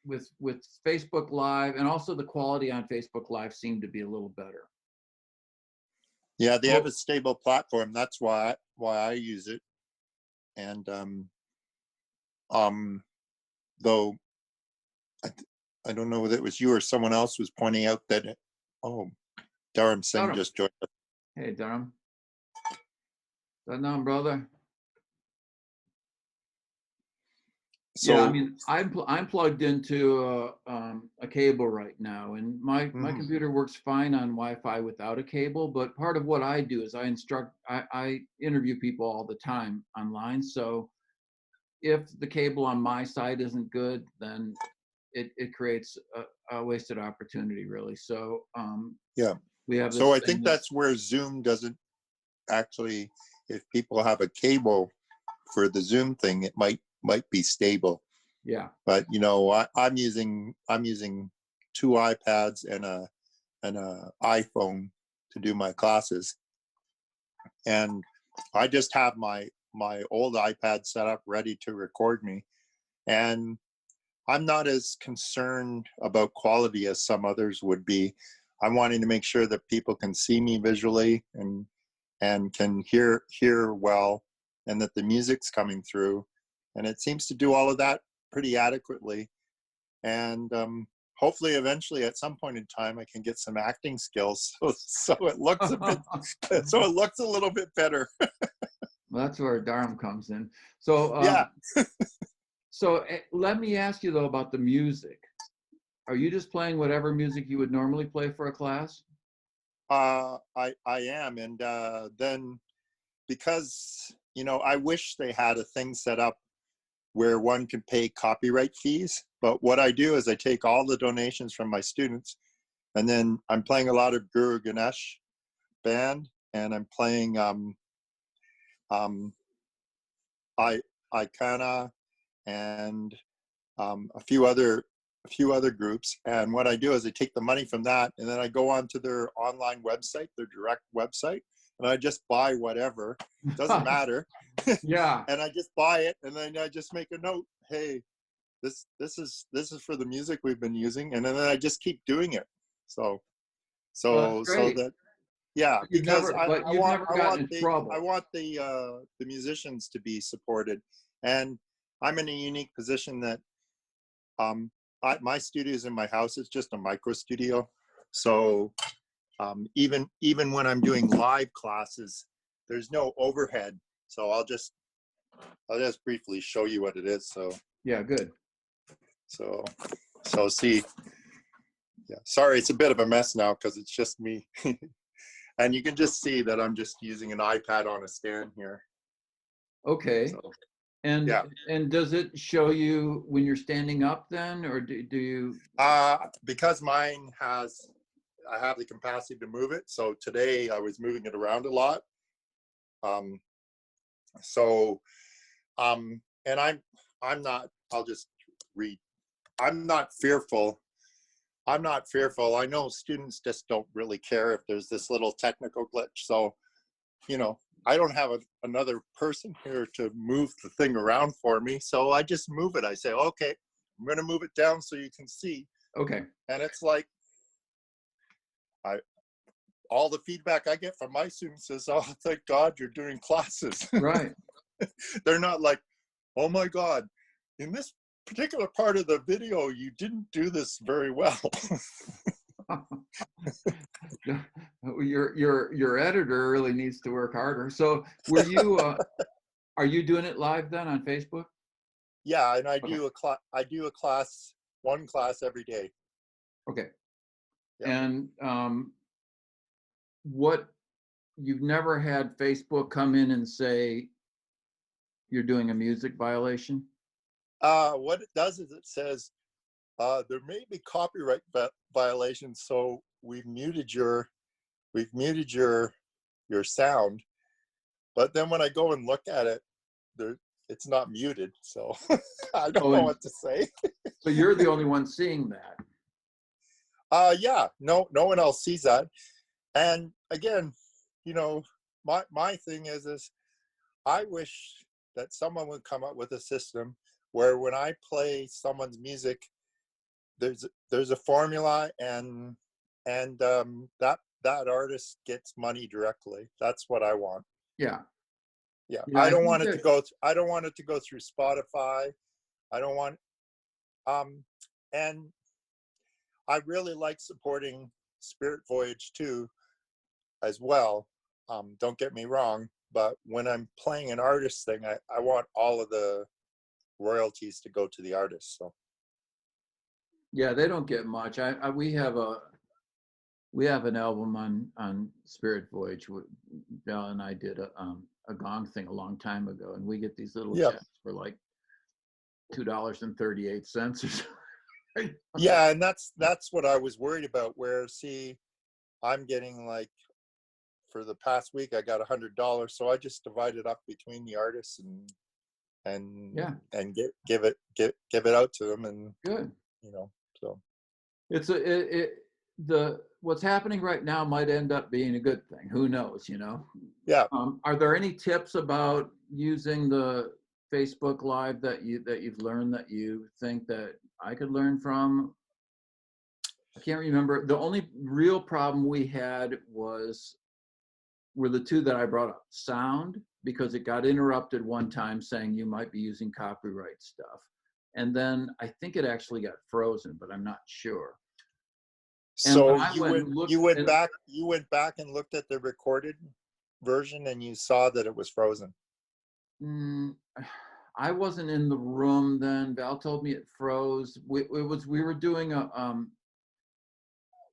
with Facebook Live, and also the quality on Facebook Live seemed to be a little better. Yeah, they have a stable platform. That's why I use it. And though I don't know whether it was you or someone else was pointing out that Durham Singh just joined us. Hey, Durham. What's on, brother? So, yeah, I mean, I'm plugged into a cable right now, and my computer works fine on Wi-Fi without a cable. But part of what I do is I interview people all the time online. So if the cable on my side isn't good, then it creates a wasted opportunity, really. So yeah, we have. So I think that's where Zoom doesn't actually. If people have a cable for the Zoom thing, it might be stable. Yeah. But you know, I'm using 2 iPads and a iPhone to do my classes, and I just have my old iPad set up ready to record me, and I'm not as concerned about quality as some others would be. I'm wanting to make sure that people can see me visually and can hear well, and that the music's coming through, and it seems to do all of that pretty adequately. And hopefully eventually at some point in time I can get some acting skills so it looks a little bit better. Well, that's where Durham comes in. So yeah. So let me ask you though about the music. Are you just playing whatever music you would normally play for a class? I am, and then because you know, I wish they had a thing set up where one could pay copyright fees. But what I do is I take all the donations from my students, and then I'm playing a lot of Guru Ganesh band, and I'm playing Ikana and a few other groups. And what I do is I take the money from that, and then I go onto their online website, their direct website, and I just buy whatever. It doesn't matter. Yeah. And I just buy it, and then I just make a note. Hey, this is for the music we've been using, and then I just keep doing it. So that. Yeah, because I want the musicians to be supported, and I'm in a unique position that my studio is in my house. It's just a micro studio, so even when I'm doing live classes, there's no overhead. So I'll just briefly show you what it is. So yeah, good. So see, yeah. Sorry, it's a bit of a mess now because it's just me. And you can just see that I'm just using an iPad on a stand here. Okay. So, and yeah. And does it show you when you're standing up then, or do you? Because mine I have the capacity to move it. So today I was moving it around a lot. And I'm not. I'll just read. I'm not fearful. I know students just don't really care if there's this little technical glitch. So, you know, I don't have another person here to move the thing around for me. So I just move it. I say, okay, I'm going to move it down so you can see. Okay. And it's like, all the feedback I get from my students is, oh, thank God you're doing classes. Right. They're not like, oh my God, in this particular part of the video, you didn't do this very well. Your editor really needs to work harder. So were you are you doing it live then on Facebook? Yeah, and I do one class every day. Okay. Yeah. And what, you've never had Facebook come in and say you're doing a music violation? What it does is it says there may be copyright violations, so we've muted your sound. But then when I go and look at it, it's not muted, so I don't know what to say. So you're the only one seeing that? Yeah, no one else sees that. And again, you know, my thing is I wish that someone would come up with a system where when I play someone's music there's a formula, and that artist gets money directly. That's what I want. Yeah. Yeah, Yeah, I don't want it to go. I don't want it to go through Spotify. I don't want. And I really like supporting Spirit Voyage too, as well. Don't get me wrong, but when I'm playing an artist thing, I want all of the royalties to go to the artist. So. Yeah, they don't get much. We have an album on Spirit Voyage. Val and I did a gong thing a long time ago, and we get these little checks for like $2.38 or something. Yeah, and that's what I was worried about. Where, see, I'm getting like, for the past week I got $100, so I just divide it up between the artists and give it out to them, and good. So what's happening right now might end up being a good thing. Who knows? Yeah. Are there any tips about using the Facebook Live that you've learned that you think that I could learn from? I can't remember. The only real problem we had were the two that I brought up. Sound, because it got interrupted one time saying you might be using copyright stuff. And then I think it actually got frozen, but I'm not sure. So you went back and looked at the recorded version, and you saw that it was frozen. I wasn't in the room then. Val told me it froze. We were doing a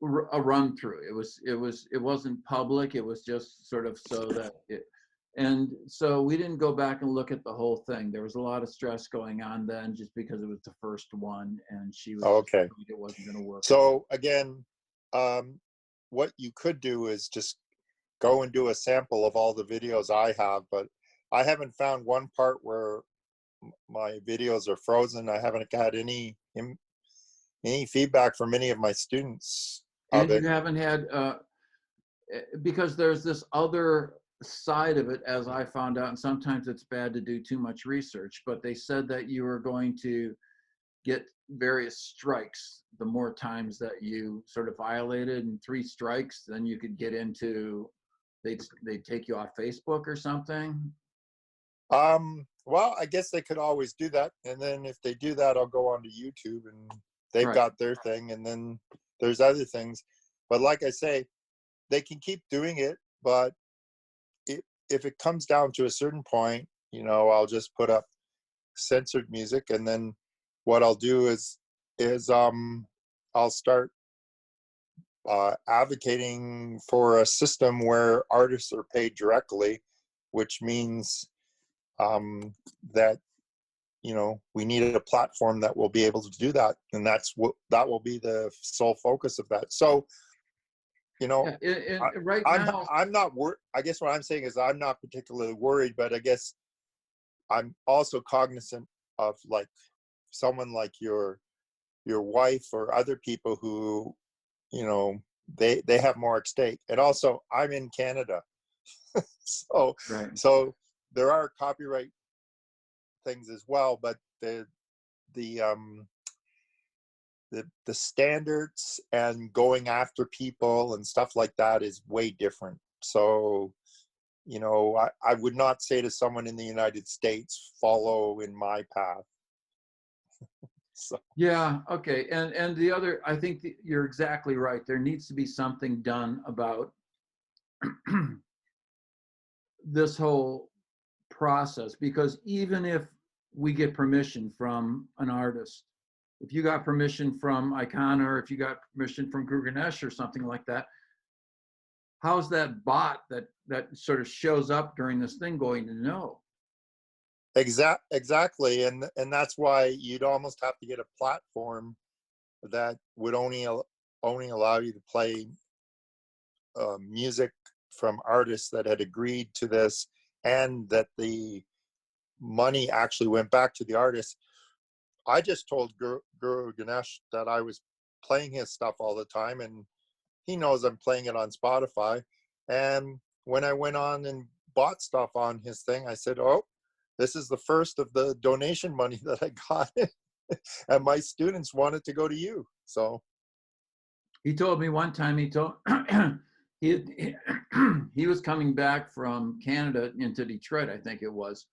run through. It wasn't public. It was just sort of so that and so we didn't go back and look at the whole thing. There was a lot of stress going on then, just because it was the first one, and she was okay. It wasn't going to work. So again, what you could do is just go and do a sample of all the videos I have, but I haven't found one part where my videos are frozen. I haven't got any feedback from any of my students. And you haven't had, because there's this other side of it, as I found out, and sometimes it's bad to do too much research, but they said that you were going to get various strikes the more times that you sort of violated, and 3 strikes, then you could get into, they'd take you off Facebook or something. Well, I guess they could always do that, and then if they do that, I'll go onto YouTube, and they've got their thing, and then there's other things. But like I say, they can keep doing it, but if it comes down to a certain point, I'll just put up censored music, and then what I'll do is I'll start advocating for a system where artists are paid directly, which means that we need a platform that will be able to do that, and that will be the sole focus of that. So right now, I'm not worried. I guess what I'm saying is I'm not particularly worried, but I guess I'm also cognizant of, like, someone like your wife or other people who they have more at stake. And also, I'm in Canada. So there are copyright things as well, but the standards and going after people and stuff like that is way different. So I would not say to someone in the United States, follow in my path. So. Yeah, okay. And the other, I think you're exactly right. There needs to be something done about this whole process, because even if we get permission from an artist, if you got permission from Icona, or if you got permission from Gurganesh or something like that, how's that bot that sort of shows up during this thing going to know? Exactly, and that's why you'd almost have to get a platform that would only allow you to play music from artists that had agreed to this, and that the money actually went back to the artist. I just told Guru Ganesh that I was playing his stuff all the time, and he knows I'm playing it on Spotify. And when I went on and bought stuff on his thing, I said, "Oh, this is the first of the donation money that I got." and my students wanted to go to you. So he told me one time, he he was coming back from Canada into Detroit, I think it was,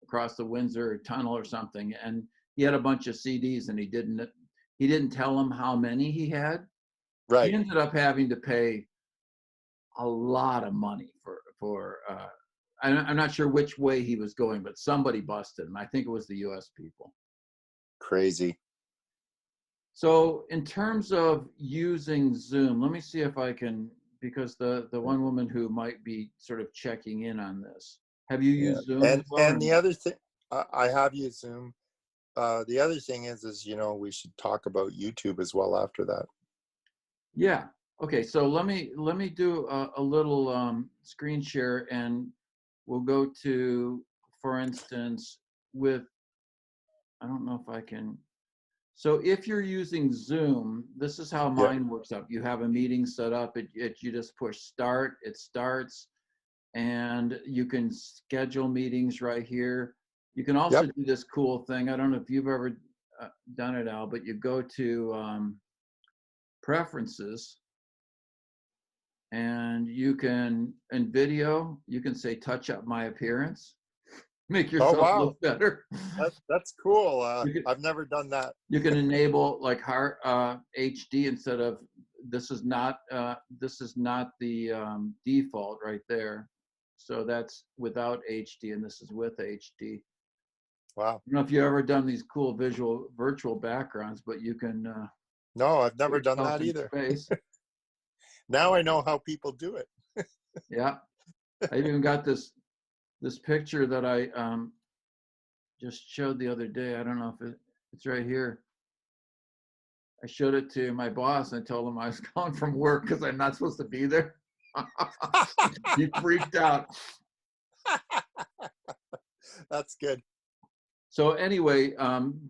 across the Windsor Tunnel or something, and he had a bunch of CDs, and he didn't tell them how many he had. He right. ended up having to pay a lot of money for I'm not sure which way he was going, but somebody busted him. I think it was the US people. Crazy. So in terms of using Zoom, let me see if I can, because the one woman who might be sort of checking in on this. Have you Yeah. used Zoom as well? And the other thing, I have used Zoom. The other thing is we should talk about YouTube as well after that. Yeah. Okay. So let me do a little screen share, and we'll go to, for instance, with, I don't know if I can. So if you're using Zoom, this is how Yeah. mine works up. You have a meeting set up. You just push start. It starts, and you can schedule meetings right here. You can also Yep. do this cool thing. I don't know if you've ever done it, Al, but you go to preferences, and you can, in video, you can say touch up my appearance, make Oh, yourself wow. look better. That's cool. You I've never done that. can enable like heart HD instead of, this is not the default right there. So that's without HD, and this is with HD. Wow. I don't know if you've ever done these cool virtual backgrounds, but you can No, I've put never done yourself that in either. space. Now I know how people do it. Yeah, I even got this picture that I just showed the other day. I don't know if it's right here. I showed it to my boss and I told him I was calling from work because I'm not supposed to be there. He freaked out. That's good. So anyway,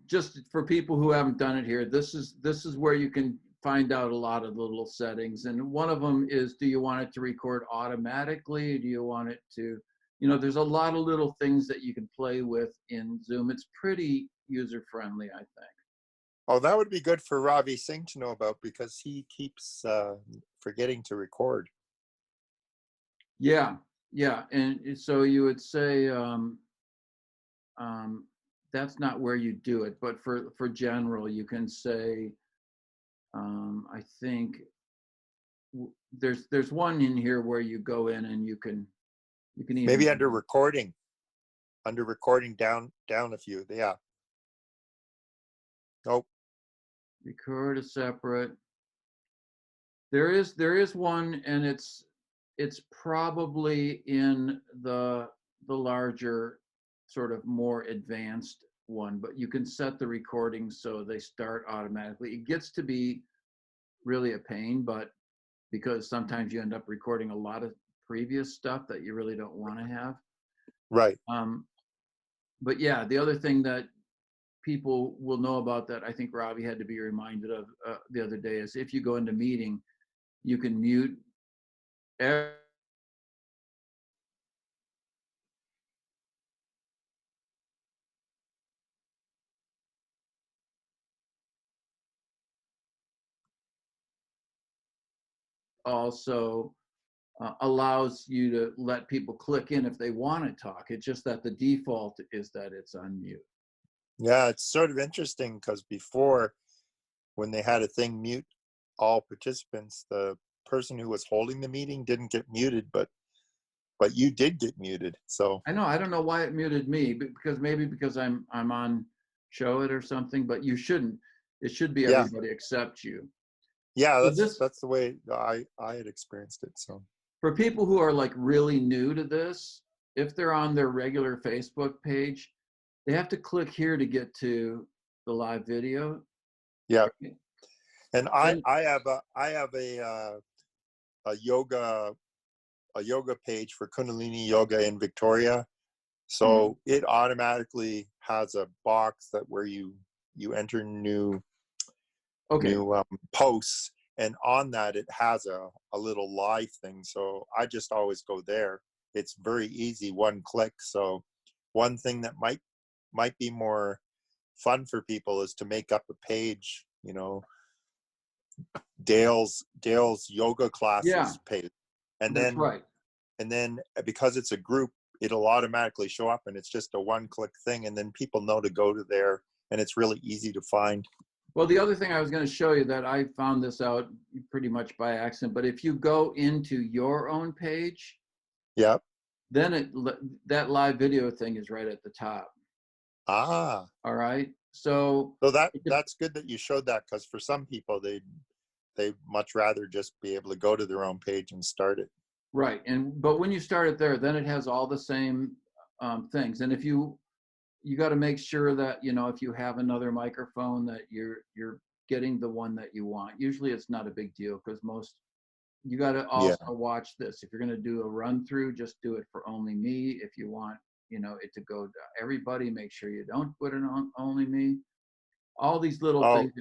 just for people who haven't done it here, this is where you can find out a lot of the little settings. And one of them is, do you want it to record automatically? Do you want it to, there's a lot of little things that you can play with in Zoom. It's pretty user friendly, I think. Oh, that would be good for Ravi Singh to know about, because he keeps forgetting to record. Yeah, yeah. And so you would say, that's not where you do it, but for general, you can say, I think there's one in here where you go in and you can even Maybe under recording down a few. Yeah. Nope. record a separate. There is one, and it's probably in the larger, sort of more advanced one, but you can set the recording so they start automatically. It gets to be really a pain, but because sometimes you end up recording a lot of previous stuff that you really don't want to have. Right. But yeah, the other thing that people will know about that I think Robbie had to be reminded of the other day is, if you go into meeting, you can mute also allows you to let people click in if they want to talk. It's just that the default is that it's on mute. Yeah, it's sort of interesting, because before, when they had a thing mute all participants, the person who was holding the meeting didn't get muted, but you did get muted. So I don't know why it muted me, because maybe because I'm on Show It or something, but you shouldn't. It should be yeah, everybody except you. yeah, So that's the way I had experienced it. So for people who are like really new to this, if they're on their regular Facebook page, they have to click here to get to the live video. yeah, Right? and Then, I have a yoga page for Kundalini yoga in Victoria. So it automatically has a box that where you enter new posts, and on that it has a little live thing. So I just always go there. It's very easy, one click. So one thing that might be more fun for people is to make up a page, Dale's yoga classes page, and that's then right. Because it's a group, it'll automatically show up, and it's just a one-click thing, and then people know to go to there, and it's really easy to find. Well, the other thing I was going to show you, that I found this out pretty much by accident, but if you go into your own page, Yep. then that live video thing is right at the top. All right. So that's good that you showed that, because for some people they much rather just be able to go to their own page and start it. Right. But when you start it there, then it has all the same things. And if you got to make sure that, if you have another microphone, that you're getting the one that you want. Usually it's not a big deal, because you got to also watch this. If you're going to do a run through, just do it for only me. If you want, it to go to everybody, make sure you don't put it on only me. All these little things.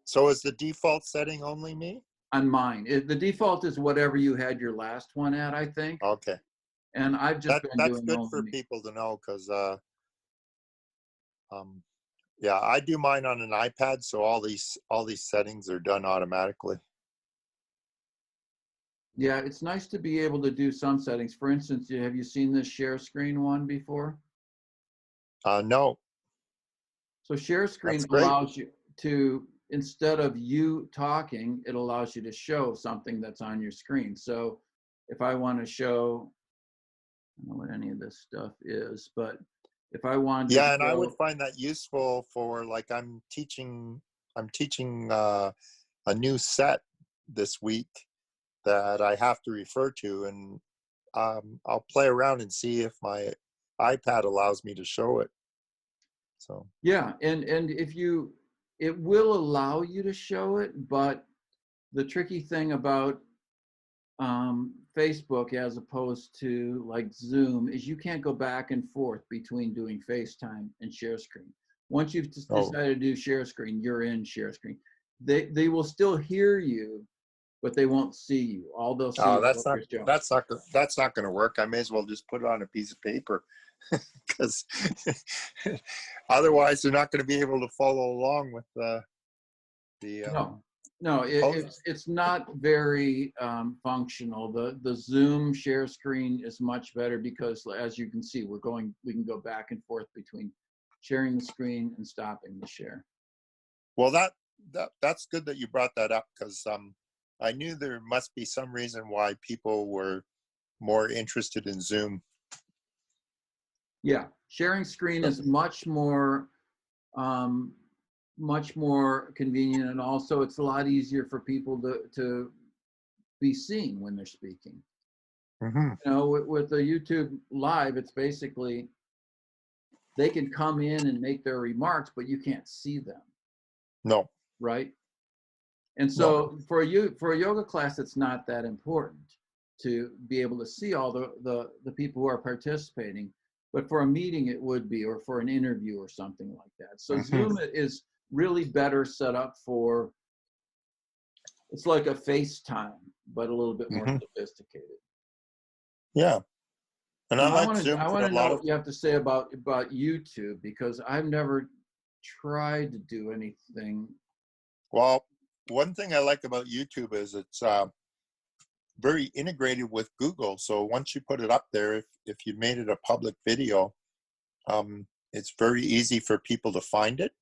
So is the default setting only me? On mine, the default is whatever you had your last one at, I think. Okay. And I've just been that's doing good only for me. people to know, because I do mine on an iPad, so all these settings are done automatically. Yeah, it's nice to be able to do some settings. For instance, have you seen this share screen one before? No. So share screen great. allows you to, instead of you talking, it allows you to show something that's on your screen. So if I want to show, I don't know what any of this stuff is, but if I wanted to and I would find that useful for, like, I'm teaching a new set this week that I have to refer to, and I'll play around and see if my iPad allows me to show it. So yeah, and it will allow you to show it, but the tricky thing about Facebook, as opposed to like Zoom, is you can't go back and forth between doing FaceTime and share screen. Once you've decided to do share screen, you're in share screen. They will still hear you, but they won't see you. All they'll see is what you're showing. That's not going to work. I may as well just put it on a piece of paper, because otherwise they're not going to be able to follow along with the. No, it's not very functional. The Zoom share screen is much better, because, as you can see, we can go back and forth between sharing the screen and stopping the share. Well, that's good that you brought that up, because I knew there must be some reason why people were more interested in Zoom. Yeah, sharing screen is much more convenient, and also it's a lot easier for people to be seen when they're speaking. Mm-hmm. With the YouTube live, it's basically they can come in and make their remarks, but you can't see them. No. Right. And so for a yoga class, it's not that important to be able to see all the people who are participating. But for a meeting, it would be, or for an interview or something like that. So Zoom is really better set up for, it's like a FaceTime, but a little bit more sophisticated. Yeah. And I like Zoom. I want to know what you have to say about YouTube, because I've never tried to do anything. Well, one thing I like about YouTube is it's very integrated with Google. So once you put it up there, if you made it a public video, it's very easy for people to find it.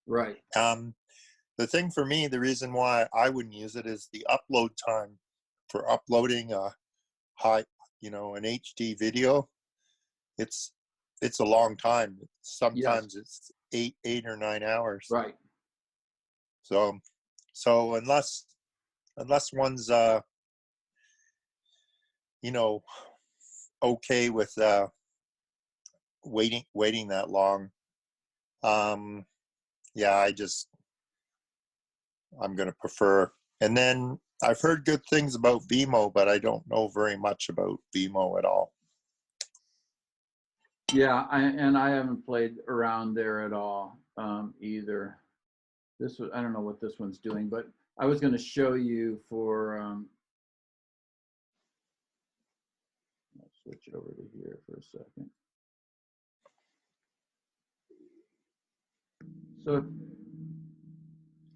Right. The thing for me, the reason why I wouldn't use it is the upload time for uploading a high, an HD video. It's a long time. Sometimes it's 8 or 9 hours. Right. So unless one's okay with waiting that long, I'm going to prefer. And then I've heard good things about Vimeo, but I don't know very much about Vimeo at all. Yeah, I haven't played around there at all either. I don't know what this one's doing, but I was going to show you for. I'll switch over to here for a second. So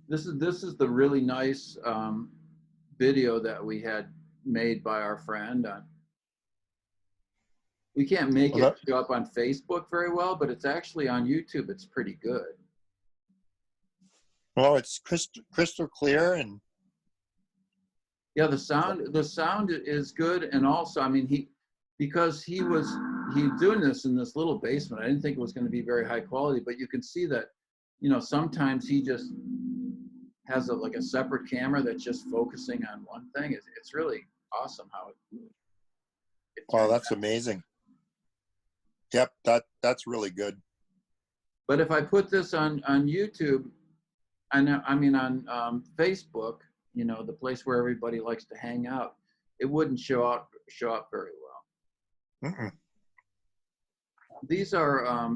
this is the really nice video that we had made by our friend. We can't make it show up on Facebook very well, but it's actually on YouTube. It's pretty good. Well, it's crystal clear, and yeah, the sound is good, and also, I mean, because he's doing this in this little basement. I didn't think it was going to be very high quality, but you can see that, you know, sometimes he just has like a separate camera that's just focusing on one thing. It's really awesome how it wow, that's amazing. Yep, that's really good. But if I put this on YouTube, I mean on Facebook, you know, the place where everybody likes to hang out, it wouldn't show up very well. Mm-mm. These are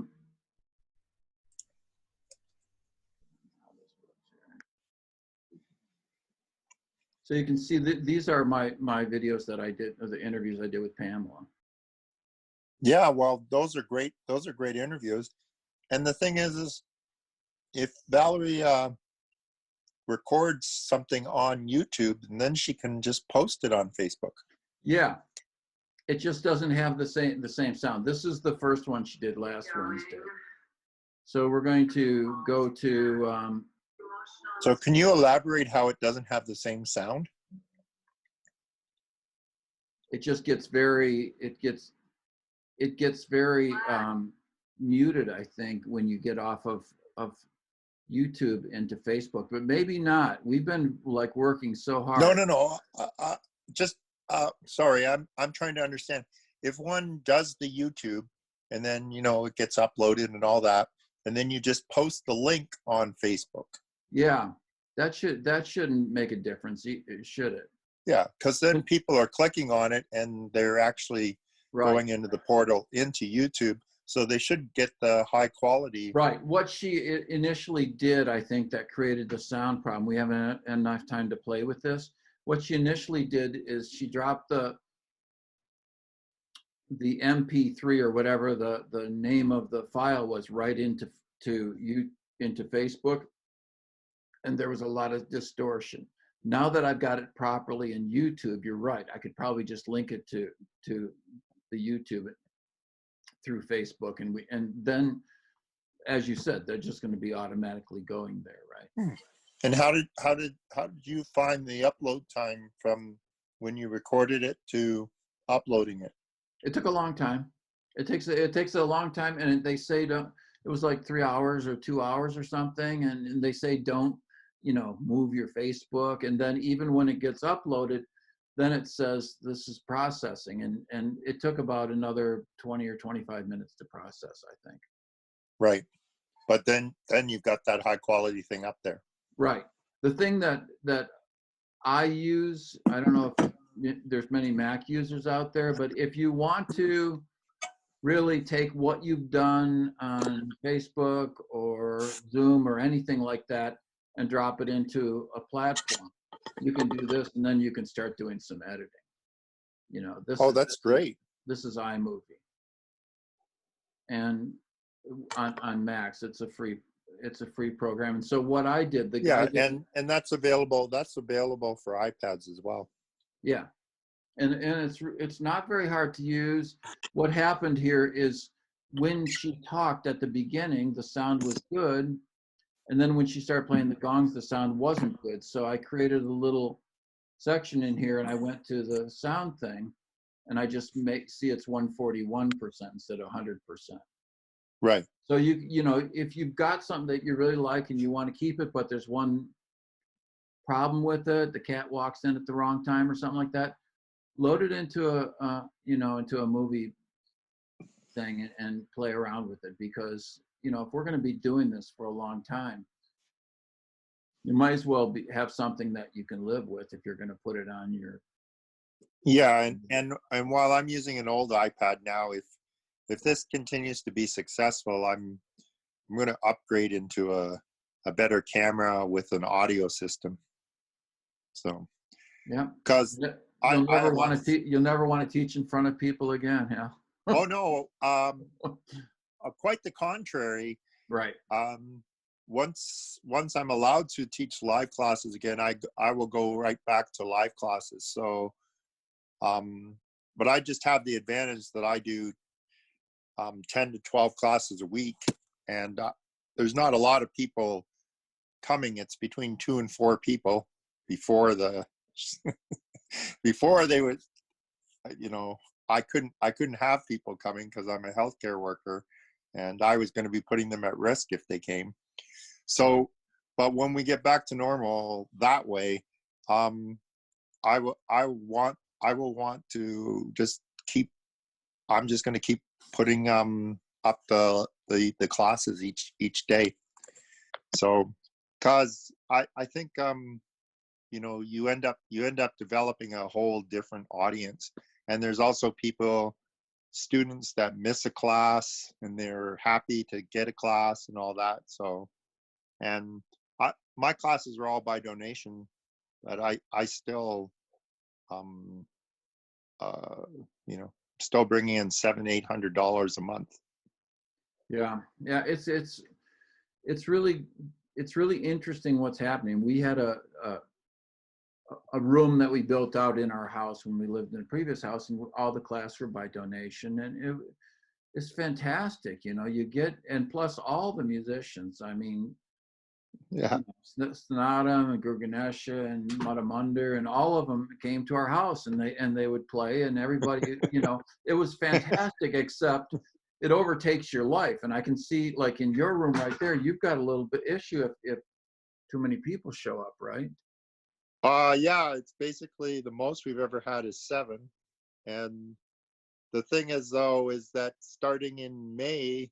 so you can see these are my videos that I did, or the interviews I did with Pamela. Yeah, well, those are great. Those are great interviews. And the thing is if Valerie records something on YouTube, and then she can just post it on Facebook. Yeah, it just doesn't have the same sound. This is the first one she did last Wednesday. So we're going to go to. So can you elaborate how it doesn't have the same sound? It just gets very. It gets very muted, I think, when you get off of YouTube into Facebook, but maybe not. We've been like working so hard. No. Sorry, I'm trying to understand. If one does the YouTube and then, you know, it gets uploaded and all that, and then you just post the link on Facebook. Yeah, that shouldn't make a difference, should it? Yeah, because then people are clicking on it and they're actually going into the portal into YouTube. So they should get the high quality. Right. What she initially did, I think, that created the sound problem. We haven't enough time to play with this. What she initially did is she dropped the MP3 or whatever the name of the file was right into Facebook, and there was a lot of distortion. Now that I've got it properly in YouTube, you're right. I could probably just link it to the YouTube through Facebook, and then, as you said, they're just going to be automatically going there, right? And how did you find the upload time from when you recorded it to uploading it? It took a long time. It takes a long time, and they say it was like 3 hours or 2 hours or something, and they say don't, you know, move your Facebook, and then even when it gets uploaded, then it says this is processing, and it took about another 20 or 25 minutes to process, I think. Right, but then you've got that high quality thing up there. Right. The thing that I use, I don't know if there's many Mac users out there, but if you want to really take what you've done on Facebook or Zoom or anything like that and drop it into a platform, you can do this, and then you can start doing some editing. You know, that's great. This is iMovie, and on Macs, it's a free program. And so what I did, and that's available for iPads as well. Yeah, and it's not very hard to use. What happened here is when she talked at the beginning, the sound was good. And then when she started playing the gongs, the sound wasn't good. So I created a little section in here, and I went to the sound thing, and I just see it's 141% instead of 100%. Right. So you know, if you've got something that you really like and you want to keep it, but there's one problem with it, the cat walks in at the wrong time or something like that, load it into into a movie thing and play around with it, because, you know, if we're going to be doing this for a long time, you might as well have something that you can live with if you're going to put it on your. Yeah, and while I'm using an old iPad now, if this continues to be successful, I'm going to upgrade into a better camera with an audio system. So yeah, because you'll never want to teach in front of people again. Yeah. Oh no, quite the contrary. Right. once I'm allowed to teach live classes again, I will go right back to live classes. So, but I just have the advantage that I do 10 to 12 classes a week, and there's not a lot of people coming. It's between 2 and 4 people. Before before they would, you know, I couldn't have people coming because I'm a healthcare worker, and I was going to be putting them at risk if they came. So, but when we get back to normal that way, I will want to just keep. I'm just going to keep putting up the classes each day. So, because I think you know, you end up developing a whole different audience, and there's also students that miss a class and they're happy to get a class and all that. So, and my classes are all by donation, but I still you know, still bringing in $700-800 a month. Yeah, it's really interesting what's happening. We had a room that we built out in our house when we lived in a previous house, and all the classes were by donation, and it's fantastic. You know, you get, and plus all the musicians. I mean, yeah, Snada and Gurganesha and Madhamunder and all of them came to our house, and they would play, and everybody, you know, it was fantastic. Except it overtakes your life, and I can see, like in your room right there, you've got a little bit issue if too many people show up, right? Yeah, it's basically the most we've ever had is 7. And the thing is, though, is that starting in May,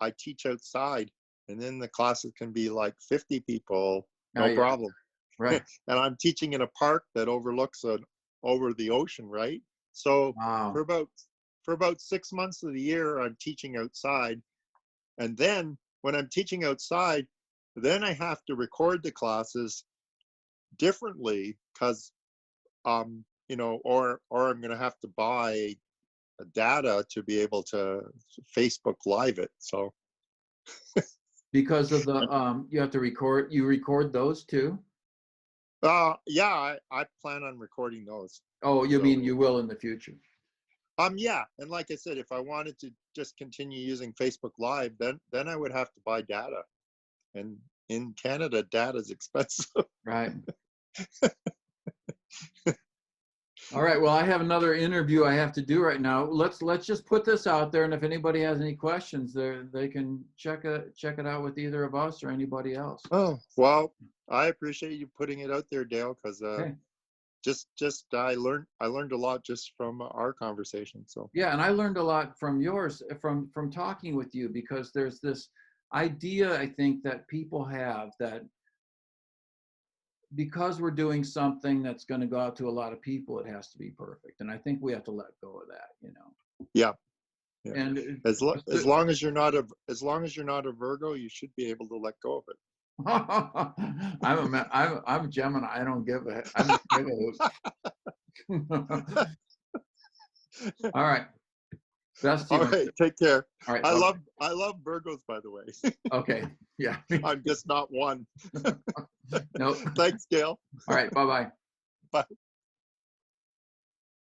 I teach outside, and then the classes can be like 50 people, no problem. Right. And I'm teaching in a park that overlooks over the ocean, right? So Wow. for about 6 months of the year, I'm teaching outside. And then when I'm teaching outside, then I have to record the classes differently because you know, or I'm going to have to buy data to be able to Facebook Live it. So because of the you have to record those too? Yeah, I plan on recording those. Oh, you mean you will in the future? Yeah, and like I said, if I wanted to just continue using Facebook Live, then I would have to buy data, and in Canada, data is expensive. Right. All right. Well, I have another interview I have to do right now. Let's just put this out there, and if anybody has any questions, they can check it out with either of us or anybody else. Oh, well, I appreciate you putting it out there, Dale, because Okay. just I learned a lot just from our conversation. So yeah, and I learned a lot from yours, from talking with you, because there's this idea, I think, that people have that because we're doing something that's going to go out to a lot of people, it has to be perfect. And I think we have to let go of that, you know. yeah. And as long as you're not a Virgo, you should be able to let go of it. I'm a Gemini. I don't give a. I don't give a. All right. Best to you. All right. Take care. All right. I love Virgos, by the way. Okay. Yeah. I'm just not one. Nope. Thanks, Dale. All right. Bye-bye. Bye.